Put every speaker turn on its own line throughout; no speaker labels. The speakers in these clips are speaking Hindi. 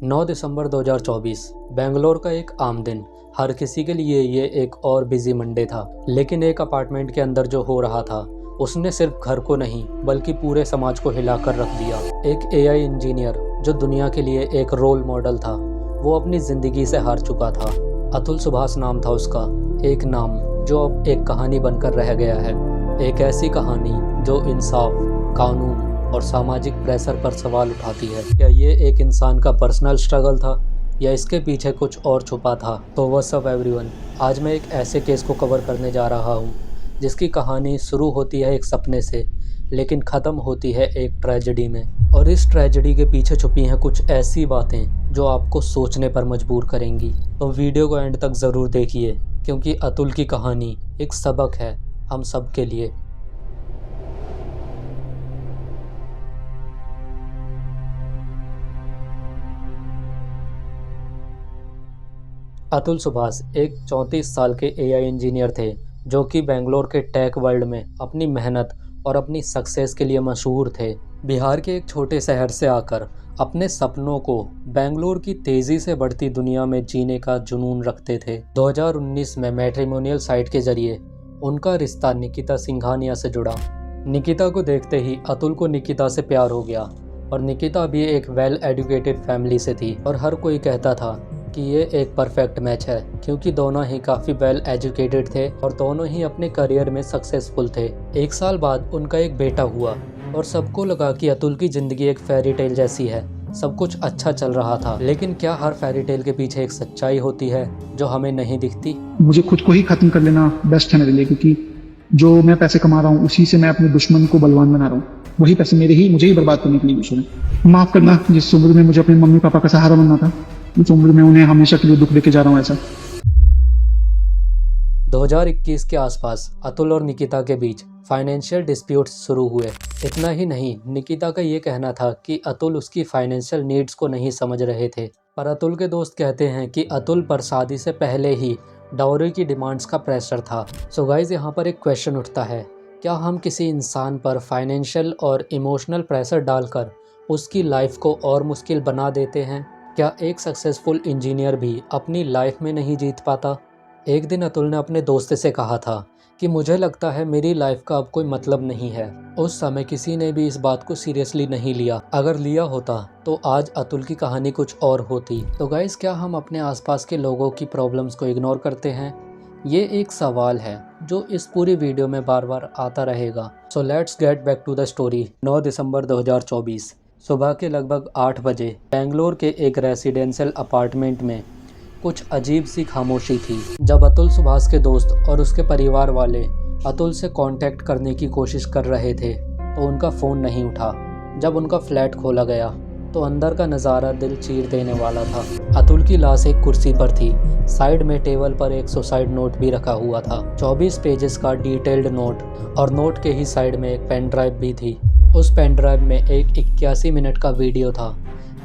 9 दिसंबर 2024 बेंगलोर का एक आम दिन। हर किसी के लिए ये एक और बिजी मंडे था, लेकिन एक अपार्टमेंट के अंदर जो हो रहा था उसने सिर्फ घर को नहीं बल्कि पूरे समाज को हिलाकर रख दिया। एक एआई इंजीनियर जो दुनिया के लिए एक रोल मॉडल था, वो अपनी ज़िंदगी से हार चुका था। अतुल सुभाष नाम था उसका, एक नाम जो अब एक कहानी बनकर रह गया है। एक ऐसी कहानी जो इंसाफ, कानून और सामाजिक प्रेशर पर सवाल उठाती है। क्या ये एक इंसान का पर्सनल स्ट्रगल था या इसके पीछे कुछ और छुपा था? तो व्हाट्स अप एवरीवन, आज मैं एक ऐसे केस को कवर करने जा रहा हूँ जिसकी कहानी शुरू होती है एक सपने से, लेकिन ख़त्म होती है एक ट्रेजेडी में। और इस ट्रेजेडी के पीछे छुपी हैं कुछ ऐसी बातें जो आपको सोचने पर मजबूर करेंगी। तो वीडियो को एंड तक ज़रूर देखिए, क्योंकि अतुल की कहानी एक सबक है हम सब के लिए। अतुल सुभाष एक 34 साल के एआई इंजीनियर थे, जो कि बेंगलोर के टेक वर्ल्ड में अपनी मेहनत और अपनी सक्सेस के लिए मशहूर थे। बिहार के एक छोटे शहर से आकर अपने सपनों को बेंगलोर की तेज़ी से बढ़ती दुनिया में जीने का जुनून रखते थे। 2019 में मैट्रिमोनियल साइट के जरिए उनका रिश्ता निकिता सिंघानिया से जुड़ा। निकिता को देखते ही अतुल को निकिता से प्यार हो गया, और निकिता भी एक वेल एजुकेटेड फैमिली से थी, और हर कोई कहता था कि ये एक परफेक्ट मैच है, क्योंकि दोनों ही काफ़ी वेल एजुकेटेड थे और दोनों ही अपने करियर में सक्सेसफुल थे। एक साल बाद उनका एक बेटा हुआ और सबको लगा कि अतुल की ज़िंदगी एक फेरी टेल जैसी है, सब कुछ अच्छा चल रहा था। लेकिन क्या हर फेरी टेल के पीछे एक सच्चाई होती है जो हमें नहीं दिखती?
मुझे खुद को ही खत्म कर लेना बेस्ट है मेरे लिए, क्योंकि जो मैं पैसे कमा रहा हूँ उसी से मैं अपने दुश्मन को बलवान बना रहा हूँ। वही पैसे मुझे ही बर्बाद करने के लिए यूज हो रहे हैं। माफ करना, जिस उम्र में मुझे अपने मम्मी पापा का सहारा बनना था, उस उम्र में उन्हें हमेशा के लिए दुख देके जा रहा हूँ। ऐसा
2021 के आसपास अतुल और निकिता के बीच फाइनेंशियल डिस्प्यूट्स शुरू हुए। इतना ही नहीं, निकिता का ये कहना था कि अतुल उसकी फाइनेंशियल नीड्स को नहीं समझ रहे थे। पर अतुल के दोस्त कहते हैं कि अतुल पर शादी से पहले ही डाउरी की डिमांड्स का प्रेशर था। सो गाइज, यहाँ पर एक क्वेश्चन उठता है, क्या हम किसी इंसान पर फाइनेंशियल और इमोशनल प्रेशर डालकर उसकी लाइफ को और मुश्किल बना देते हैं? क्या एक सक्सेसफुल इंजीनियर भी अपनी लाइफ में नहीं जीत पाता? एक दिन अतुल ने अपने दोस्त से कहा था कि मुझे लगता है मेरी लाइफ का अब कोई मतलब नहीं है। उस समय किसी ने भी इस बात को सीरियसली नहीं लिया। अगर लिया होता तो आज अतुल की कहानी कुछ और होती। तो गाइस, क्या हम अपने आसपास के लोगों की प्रॉब्लम्स को इग्नोर करते हैं? ये एक सवाल है जो इस पूरी वीडियो में बार बार आता रहेगा। So let's get back to the story. 9 दिसंबर 2024 सुबह के लगभग 8 बजे बेंगलोर के एक रेसिडेंशियल अपार्टमेंट में कुछ अजीब सी खामोशी थी। जब अतुल सुभाष के दोस्त और उसके परिवार वाले अतुल से कांटेक्ट करने की कोशिश कर रहे थे तो उनका फ़ोन नहीं उठा। जब उनका फ्लैट खोला गया तो अंदर का नज़ारा दिल चीर देने वाला था। अतुल की लाश एक कुर्सी पर थी। साइड में टेबल पर एक सुसाइड नोट भी रखा हुआ था, 24 पेजेस का डिटेल्ड नोट, और नोट के ही साइड में एक पेन ड्राइव भी थी। उस पेन ड्राइव में एक 81 मिनट का वीडियो था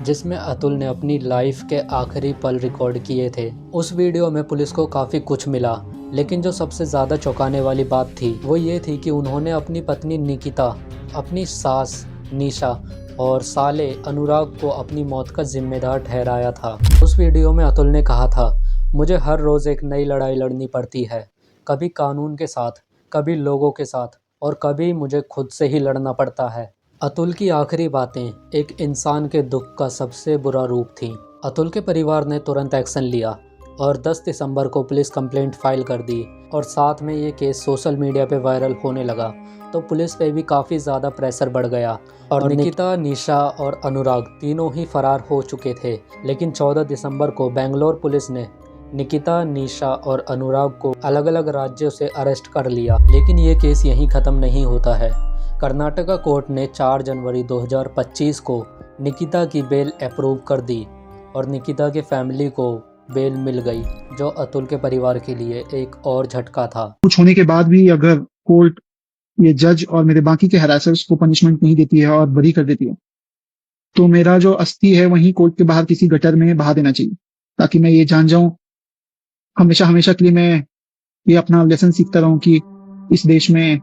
जिसमें अतुल ने अपनी लाइफ के आखिरी पल रिकॉर्ड किए थे। उस वीडियो में पुलिस को काफ़ी कुछ मिला, लेकिन जो सबसे ज़्यादा चौंकाने वाली बात थी वो ये थी कि उन्होंने अपनी पत्नी निकिता, अपनी सास निशा और साले अनुराग को अपनी मौत का जिम्मेदार ठहराया था। उस वीडियो में अतुल ने कहा था, मुझे हर रोज़ एक नई लड़ाई लड़नी पड़ती है, कभी कानून के साथ, कभी लोगों के साथ, और कभी मुझे खुद से ही लड़ना पड़ता है। अतुल की आखिरी बातें एक इंसान के दुख का सबसे बुरा रूप थी। अतुल के परिवार ने तुरंत एक्शन लिया और 10 दिसंबर को पुलिस कंप्लेंट फाइल कर दी, और साथ में ये केस सोशल मीडिया पे वायरल होने लगा तो पुलिस पे भी काफ़ी ज़्यादा प्रेशर बढ़ गया, और निकिता, निशा और अनुराग तीनों ही फरार हो चुके थे। लेकिन 14 दिसंबर को बेंगलोर पुलिस ने निकिता, निशा और अनुराग को अलग अलग राज्यों से अरेस्ट कर लिया। लेकिन ये केस यहीं ख़त्म नहीं होता है। कर्नाटका कोर्ट ने 4 जनवरी 2025 को निकिता की बेल अप्रूव कर दी और निकिता के फैमिली को बेल मिल गई, जो अतुल के परिवार के लिए एक और झटका था।
कुछ होने के बाद भी अगर कोर्ट, ये जज और मेरे बाकी के हरासर्स को पनिशमेंट नहीं देती है और बरी कर देती है, तो मेरा जो अस्थि है वहीं कोर्ट के बाहर किसी गटर में बहा देना चाहिए, ताकि मैं ये जान जाऊं हमेशा हमेशा के लिए, मैं ये अपना लेसन सीखता रहूं कि इस देश में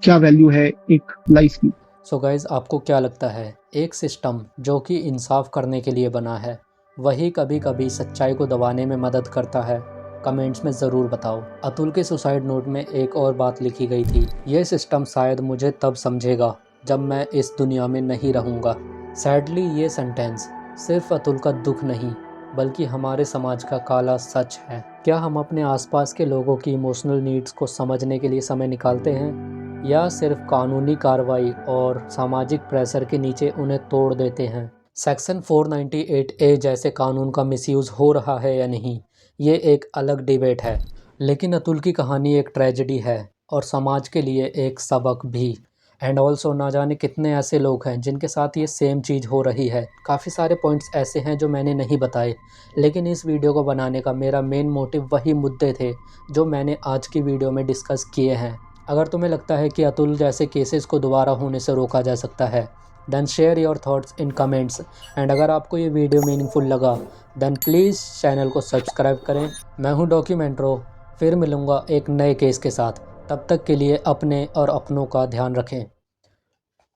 क्या वैल्यू है एक लाइफ की।
सो गाइज, आपको क्या लगता है, एक सिस्टम जो कि इंसाफ करने के लिए बना है, वही कभी कभी सच्चाई को दबाने में मदद करता है? कमेंट्स में ज़रूर बताओ। अतुल के सुसाइड नोट में एक और बात लिखी गई थी, ये सिस्टम शायद मुझे तब समझेगा जब मैं इस दुनिया में नहीं रहूँगा। सैडली ये सेंटेंस सिर्फ अतुल का दुख नहीं बल्कि हमारे समाज का काला सच है। क्या हम अपने आसपास के लोगों की इमोशनल नीड्स को समझने के लिए समय निकालते हैं या सिर्फ कानूनी कार्रवाई और सामाजिक प्रेशर के नीचे उन्हें तोड़ देते हैं? सेक्शन 498A जैसे कानून का मिसयूज़ हो रहा है या नहीं, ये एक अलग डिबेट है। लेकिन अतुल की कहानी एक ट्रेजेडी है और समाज के लिए एक सबक भी। एंड ऑल्सो ना जाने कितने ऐसे लोग हैं जिनके साथ ये सेम चीज़ हो रही है। काफ़ी सारे पॉइंट्स ऐसे हैं जो मैंने नहीं बताए, लेकिन इस वीडियो को बनाने का मेरा मेन मोटिव वही मुद्दे थे जो मैंने आज की वीडियो में डिस्कस किए हैं। अगर तुम्हें लगता है कि अतुल जैसे केसेस को दोबारा होने से रोका जा सकता है, then share your thoughts in comments. And अगर आपको ये वीडियो मीनिंगफुल लगा देन प्लीज़ चैनल को सब्सक्राइब करें। मैं हूँ डॉक्यूमेंट्रो, फिर मिलूँगा एक नए केस के साथ। तब तक के लिए अपने और अपनों का ध्यान रखें।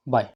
बाय।